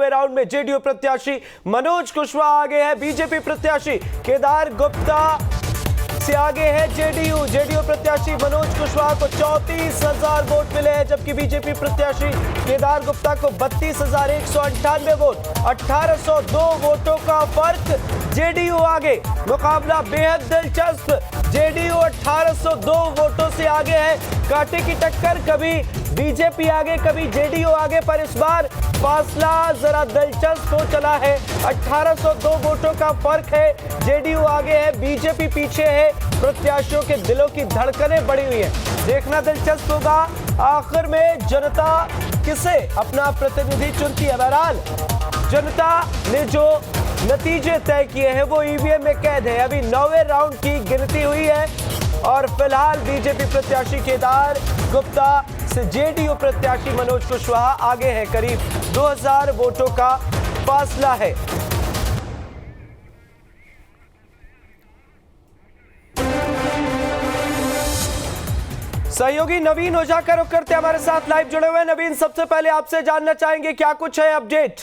9वें round में JDU प्रत्याशी मनोज कुशवाहा आगे है, बीजेपी प्रत्याशी केदार गुप्ता से आगे है जेडीयू प्रत्याशी मनोज कुशवाहा को 34,000 वोट मिले हैं, जबकि बीजेपी प्रत्याशी केदार गुप्ता को 32,198 वोट, 1,802 वोटों का फर्क जेडीयू आगे। मुकाबला बेहद दिलचस्प, जेडीयू 1,802 वोटों से आगे है। कांटे की टक्कर, कभी बीजेपी आगे कभी जेडीयू आगे, पर इस बार फासला जरा दिलचस्प हो चला है। 1,802 वोटों का फर्क है, जेडीयू आगे है, बीजेपी पीछे है। प्रत्याशियों के दिलों की धड़कनें बढ़ी हुई हैं। देखना दिलचस्प होगा आखिर में जनता किसे अपना प्रतिनिधि चुनती है। बहरहाल जनता ने जो नतीजे तय किए हैं वो ईवीएम में कैद है। अभी 9वें राउंड की गिनती हुई है और फिलहाल बीजेपी प्रत्याशी केदार गुप्ता से जेडीयू प्रत्याशी मनोज कुशवाहा आगे है। करीब 2,000 वोटों का फासला है। सहयोगी नवीन ओझा का रुख करते हमारे साथ लाइव जुड़े हुए हैं। नवीन, सबसे पहले आपसे जानना चाहेंगे क्या कुछ है अपडेट?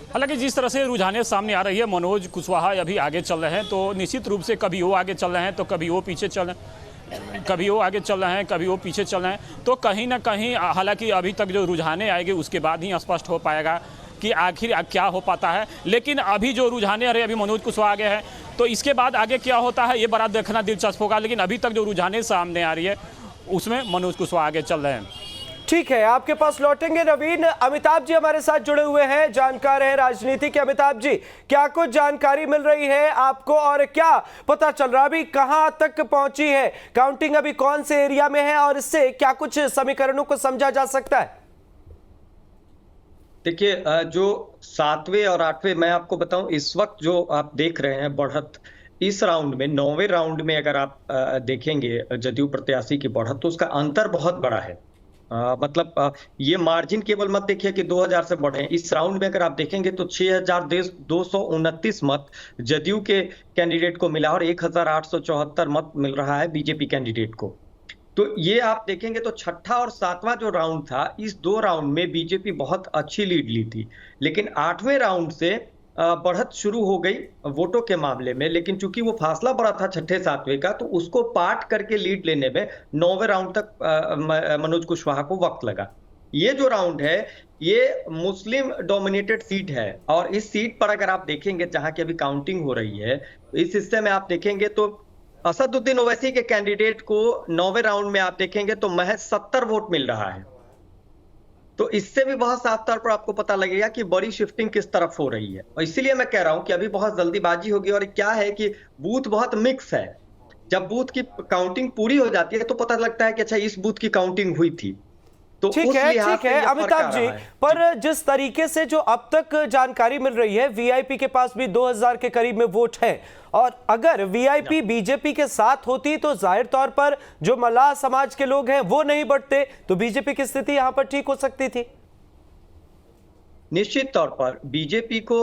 हालांकि जिस तरह से रुझाने सामने आ रही है, मनोज कुशवाहा अभी आगे चल रहे हैं, तो निश्चित रूप से कभी वो आगे चल रहे हैं तो कभी वो पीछे चल रहे हैं, कभी वो आगे चल रहे हैं कभी वो पीछे चल रहे हैं। तो कहीं ना कहीं हालांकि अभी तक जो रुझाने आएंगे उसके बाद ही स्पष्ट हो पाएगा कि आखिर क्या हो पाता है। लेकिन अभी जो रुझाने आ रहे हैं, अभी मनोज कुशवाहा आगे है, तो इसके बाद आगे क्या होता है ये बड़ा देखना दिलचस्प होगा। लेकिन अभी तक जो रुझाने सामने आ रही है उसमें मनोज कुशवाहा आगे चल रहे हैं। ठीक है, आपके पास लौटेंगे नवीन। अमिताभ जी हमारे साथ जुड़े हुए हैं, जानकार हैं राजनीति के। अमिताभ जी, क्या कुछ जानकारी मिल रही है आपको और क्या पता चल रहा है अभी कहां तक पहुंची है काउंटिंग, अभी कौन से एरिया में है और इससे क्या कुछ समीकरणों को समझा जा सकता है? देखिए, जो 7वें और 8वें मैं आपको बताऊं, इस वक्त जो आप देख रहे हैं बढ़त, इस राउंड में 9वें राउंड में अगर आप देखेंगे जदयू प्रत्याशी की बढ़त, तो उसका अंतर बहुत बड़ा है। मतलब ये मार्जिन केवल मत देखिए कि 2,000 से बढ़े। इस राउंड में अगर आप देखेंगे तो 6,229 मत जदयू के कैंडिडेट को मिला और 1,874 मत मिल रहा है बीजेपी कैंडिडेट को। तो ये आप देखेंगे तो छठा और सातवां जो राउंड था, इस 2 राउंड में बीजेपी बहुत अच्छी लीड ली थी। लेकिन 8वें राउंड से बढ़त शुरू हो गई वोटों के मामले में, लेकिन चूंकि वो फासला बड़ा था छठे सातवें का, तो उसको पाट करके लीड लेने में 9वें राउंड तक मनोज कुशवाहा को वक्त लगा। ये जो राउंड है ये मुस्लिम डोमिनेटेड सीट है और इस सीट पर अगर आप देखेंगे जहां की अभी काउंटिंग हो रही है, इस हिस्से में आप देखेंगे तो असदुद्दीन ओवैसी के कैंडिडेट को 9वें राउंड में आप देखेंगे तो महज 70 वोट मिल रहा है। तो इससे भी बहुत साफ तौर पर आपको पता लगेगा कि बड़ी शिफ्टिंग किस तरफ हो रही है। और इसीलिए मैं कह रहा हूं कि अभी बहुत जल्दीबाजी होगी और क्या है कि बूथ बहुत मिक्स है। जब बूथ की काउंटिंग पूरी हो जाती है तो पता लगता है कि अच्छा इस बूथ की काउंटिंग हुई थी। तो ठीक है अमिताभ जी, पर जिस तरीके से जो अब तक जानकारी मिल रही है, वीआईपी के पास भी 2,000 के करीब में वोट है और अगर वीआईपी बीजेपी के साथ होती तो जाहिर तौर पर जो मल्लाह समाज के लोग हैं वो नहीं बढ़ते, तो बीजेपी की स्थिति यहां पर ठीक हो सकती थी। निश्चित तौर पर बीजेपी को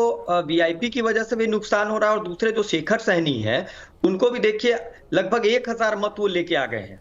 वीआईपी की वजह से भी नुकसान हो रहा है और दूसरे जो शेखर सहनी है उनको भी देखिए लगभग 1,000 मत वो लेके आ गए हैं।